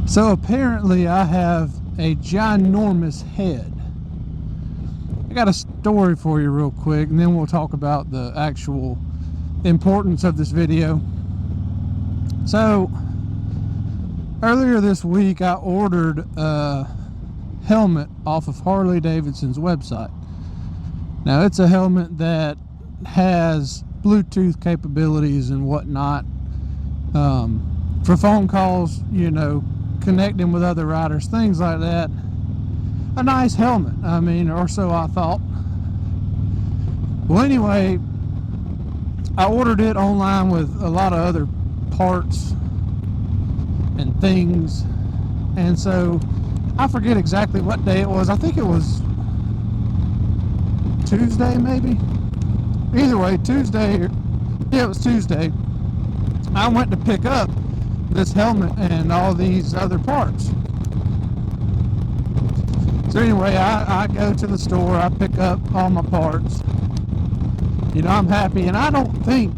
So apparently I have a ginormous head. I got a story for you real quick, and then we'll talk about the actual importance of this video. So earlier this week I ordered a helmet off of Harley Davidson's website. Now it's a helmet that has Bluetooth capabilities and whatnot, for phone calls, you know, connecting with other riders, things like that. A nice helmet, I mean, or so I thought. Well, anyway, I ordered it online with a lot of other parts and things, and so I forget exactly what day it was. I think it was Tuesday, maybe. Either way, it was Tuesday. I went to pick up this helmet and all these other parts. So anyway, I go to the store, I pick up all my parts. You know, I'm happy, and I don't think,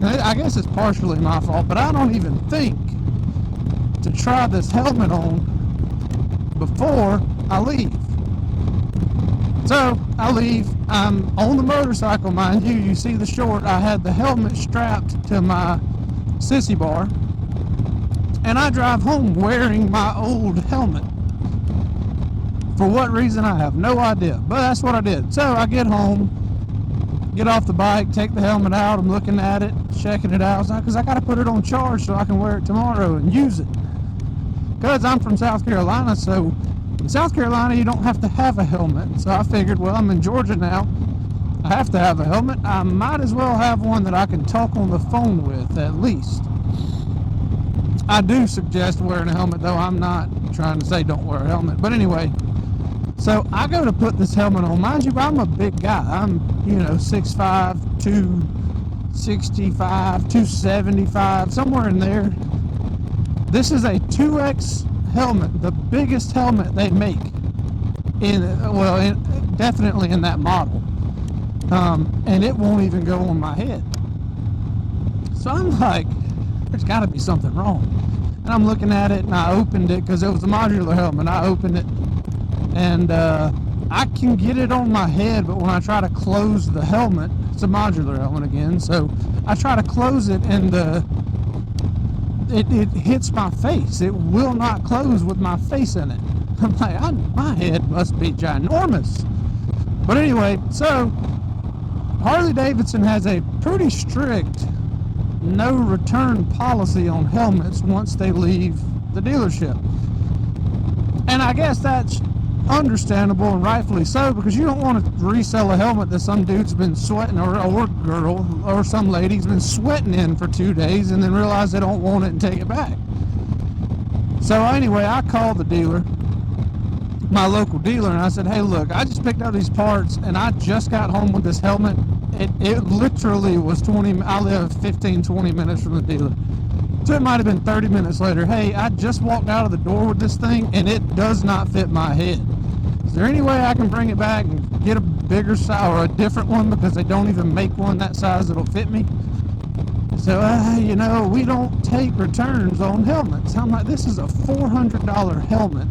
I guess it's partially my fault, but I don't even think to try this helmet on before I leave. So I leave, I'm on the motorcycle, mind you. You see the short, I had the helmet strapped to my sissy bar, and I drive home wearing my old helmet. For what reason, I have no idea, but that's what I did. So I get home, get off the bike, take the helmet out, I'm looking at it, checking it out, because I got to put it on charge so I can wear it tomorrow and use it. Because I'm from South Carolina, so in South Carolina you don't have to have a helmet. So I figured, well, I'm in Georgia now, I have to have a helmet. I might as well have one that I can talk on the phone with, at least. I do suggest wearing a helmet, though. I'm not trying to say don't wear a helmet, but anyway, so I go to put this helmet on. Mind you, I'm a big guy. I'm, 6'5", 265, 275, somewhere in there. This is a 2X helmet, the biggest helmet they make definitely in that model, and it won't even go on my head. So I'm like, there's got to be something wrong. And I'm looking at it, and I opened it because it was a modular helmet. I opened it, and I can get it on my head, but when I try to close the helmet, it's a modular helmet again, so I try to close it, and it hits my face. It will not close with my face in it. I'm like, my head must be ginormous. But anyway, so Harley Davidson has a pretty strict no return policy on helmets once they leave the dealership. And I guess that's understandable and rightfully so, because you don't want to resell a helmet that some dude's been sweating, or girl or some lady's been sweating in for 2 days and then realize they don't want it and take it back. So anyway, I called the dealer, my local dealer, and I said, hey, look, I just picked up these parts and I just got home with this helmet. It literally was I live 15-20 minutes from the dealer, so it might have been 30 minutes later. Hey, I just walked out of the door with this thing and it does not fit my head. Is there any way I can bring it back and get a bigger size or a different one, because they don't even make one that size that'll fit me? So we don't take returns on helmets. I'm like, this is a $400 helmet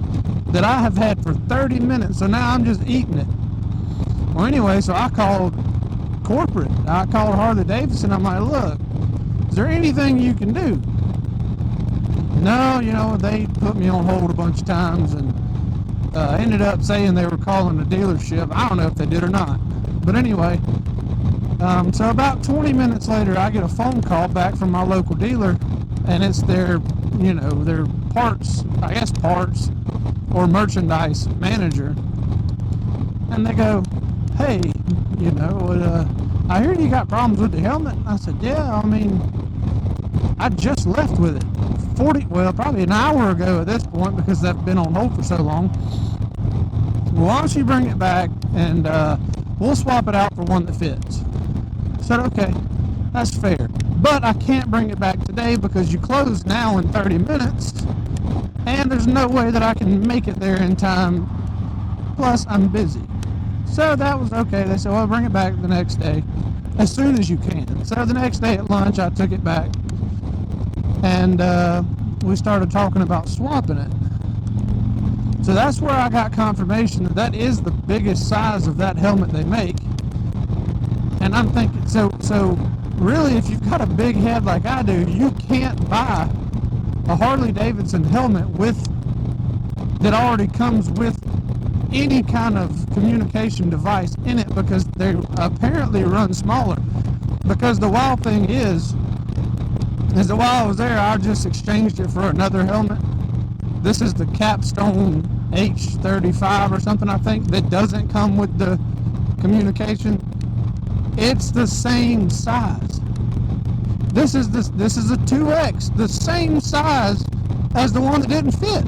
that I have had for 30 minutes, so now I'm just eating it. Well, anyway, so I called corporate. I called Harley Davidson. I'm like, look, is there anything you can do? No, they put me on hold a bunch of times, and ended up saying they were calling the dealership. I don't know if they did or not, but anyway, so about 20 minutes later, I get a phone call back from my local dealer, and it's their parts or merchandise manager, and they go, hey, I hear you got problems with the helmet. I said, yeah, I mean, I just left with it probably an hour ago at this point, because I've been on hold for so long. Well, why don't you bring it back, and we'll swap it out for one that fits. I said, okay, that's fair, but I can't bring it back today because you close now in 30 minutes, and there's no way that I can make it there in time, plus I'm busy. So that was okay. They said, well, bring it back the next day as soon as you can. So the next day at lunch, I took it back, and we started talking about swapping it. So that's where I got confirmation that that is the biggest size of that helmet they make. And I'm thinking, so really, if you've got a big head like I do, you can't buy a Harley Davidson helmet that already comes with any kind of communication device in it, because they apparently run smaller. Because the wild thing is that while I was there, I just exchanged it for another helmet. This is the Capstone H35 or something, I think, that doesn't come with the communication. It's the same size. This is a 2X, the same size as the one that didn't fit.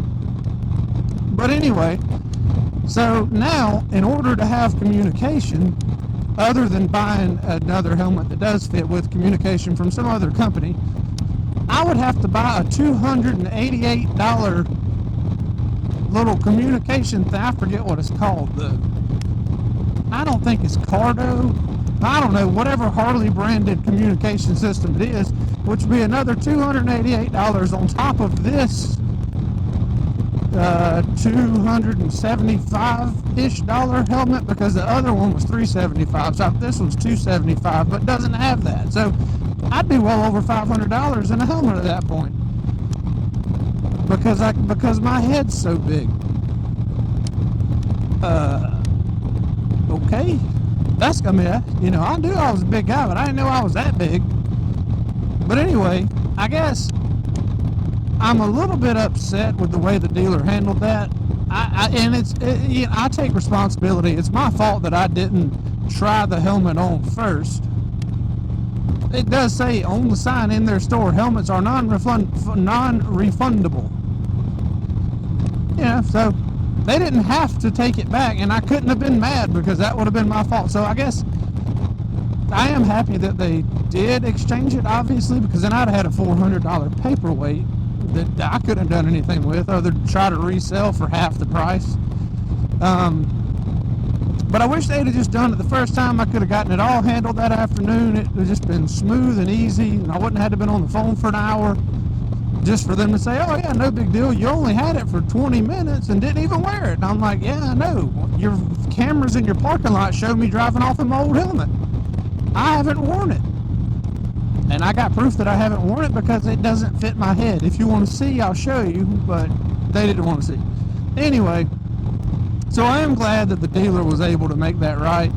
But anyway, so now, in order to have communication, other than buying another helmet that does fit with communication from some other company, I would have to buy a $288 little communication thing. I forget what it's called. I don't think it's Cardo. I don't know, whatever Harley branded communication system it is, which would be another $288 on top of this $275-ish helmet, because the other one was $375. So this one's $275, but doesn't have that. So I'd be well over $500 in a helmet at that point, because my head's so big. Okay. I knew I was a big guy, but I didn't know I was that big. But anyway, I guess I'm a little bit upset with the way the dealer handled that. I take responsibility. It's my fault that I didn't try the helmet on first. It does say on the sign in their store, helmets are non-refundable. Yeah, so they didn't have to take it back, and I couldn't have been mad, because that would have been my fault. So I guess I am happy that they did exchange it, obviously, because then I'd have had a $400 paperweight that I couldn't have done anything with other than try to resell for half the price. But I wish they'd have just done it the first time. I could have gotten it all handled that afternoon. It would have just been smooth and easy, and I wouldn't have had to been on the phone for an hour just for them to say, oh yeah, no big deal, you only had it for 20 minutes and didn't even wear it. And I'm like, yeah, I know. Your cameras in your parking lot showed me driving off in my old helmet. I haven't worn it. And I got proof that I haven't worn it because it doesn't fit my head. If you want to see, I'll show you, but they didn't want to see. Anyway, so I am glad that the dealer was able to make that right.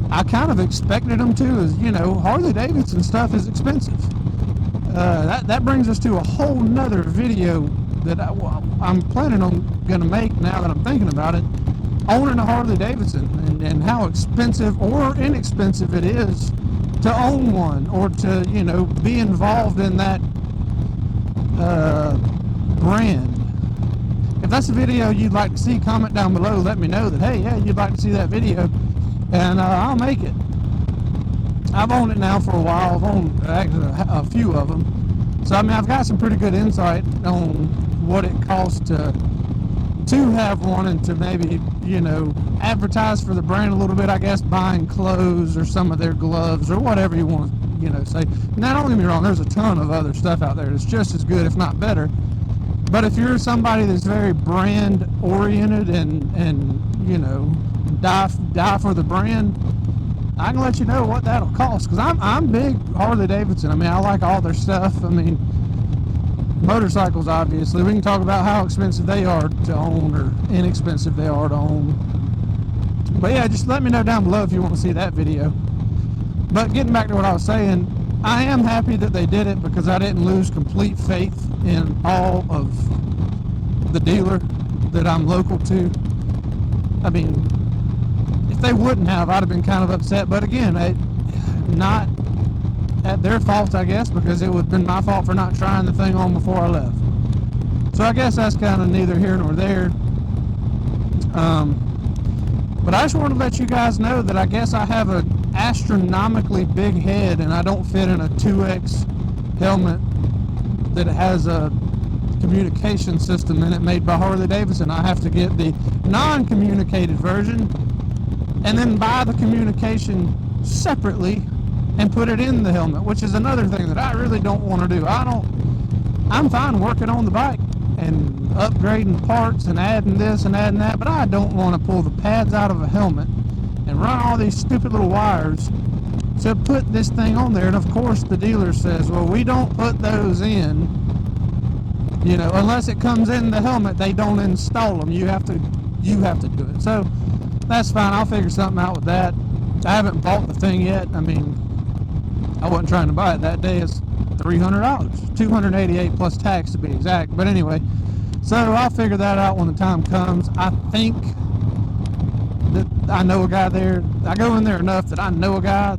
I kind of expected them to, as Harley Davidson stuff is expensive. That brings us to a whole nother video that I'm planning on going to make now that I'm thinking about it, owning a Harley Davidson, and how expensive or inexpensive it is to own one, or to, be involved in that brand. If that's a video you'd like to see, comment down below, let me know that, hey, yeah, you'd like to see that video, and I'll make it. I've owned it now for a while. I've owned actually a few of them. So, I've got some pretty good insight on what it costs to have one, and to maybe, advertise for the brand a little bit, I guess, buying clothes or some of their gloves or whatever you want to, say. Now, don't get me wrong, there's a ton of other stuff out there that's just as good, if not better. But if you're somebody that's very brand oriented and die for the brand, I can let you know what that'll cost, because I'm big Harley Davidson. I like all their stuff. Motorcycles, obviously. We can talk about how expensive they are to own or inexpensive they are to own. But yeah, just let me know down below if you want to see that video. But getting back to what I was saying, I am happy that they did it, because I didn't lose complete faith in all of the dealer that I'm local to. If they wouldn't have, I'd have been kind of upset. But again, not at their fault, I guess, because it would have been my fault for not trying the thing on before I left. So I guess that's kind of neither here nor there. But I just want to let you guys know that I guess I have an astronomically big head, and I don't fit in a 2X helmet that has a communication system in it made by Harley Davidson. I have to get the non-communicated version and then buy the communication separately and put it in the helmet, which is another thing that I really don't want to do. I'm fine working on the bike and upgrading parts and adding this and adding that, but I don't want to pull the pads out of a helmet and run all these stupid little wires to put this thing on there. And of course the dealer says, well, we don't put those in, you know, unless it comes in the helmet, they don't install them. You have to do it. So that's fine, I'll figure something out with that. I haven't bought the thing yet. I mean, I wasn't trying to buy it that day. It's $300, $288 plus tax to be exact. But anyway, so I'll figure that out when the time comes. I think that I know a guy there. I go in there enough that I know a guy.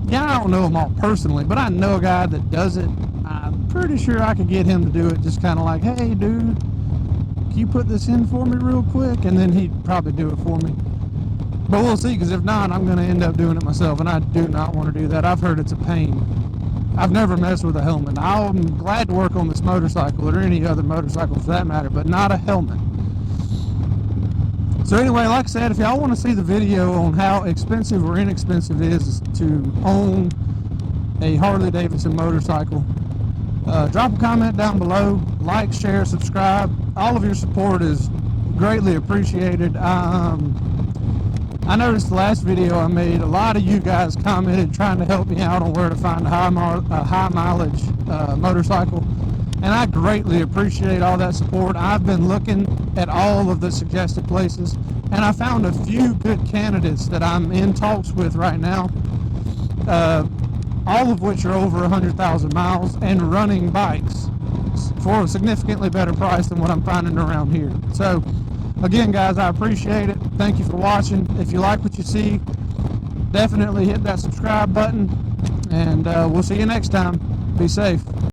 Yeah, I don't know him all personally, but I know a guy that does it. I'm pretty sure I could get him to do it, just kind of like, hey dude, can you put this in for me real quick? And then he'd probably do it for me. But we'll see, because if not, I'm going to end up doing it myself, and I do not want to do that. I've heard it's a pain. I've never messed with a helmet. I'm glad to work on this motorcycle, or any other motorcycle for that matter, but not a helmet. So anyway, like I said, if y'all want to see the video on how expensive or inexpensive it is to own a Harley Davidson motorcycle, drop a comment down below, like, share, subscribe. All of your support is greatly appreciated. I noticed the last video I made, a lot of you guys commented trying to help me out on where to find a high mileage motorcycle, and I greatly appreciate all that support. I've been looking at all of the suggested places, and I found a few good candidates that I'm in talks with right now, all of which are over 100,000 miles and running bikes for a significantly better price than what I'm finding around here. So again, guys, I appreciate it. Thank you for watching. If you like what you see, definitely hit that subscribe button, and we'll see you next time. Be safe.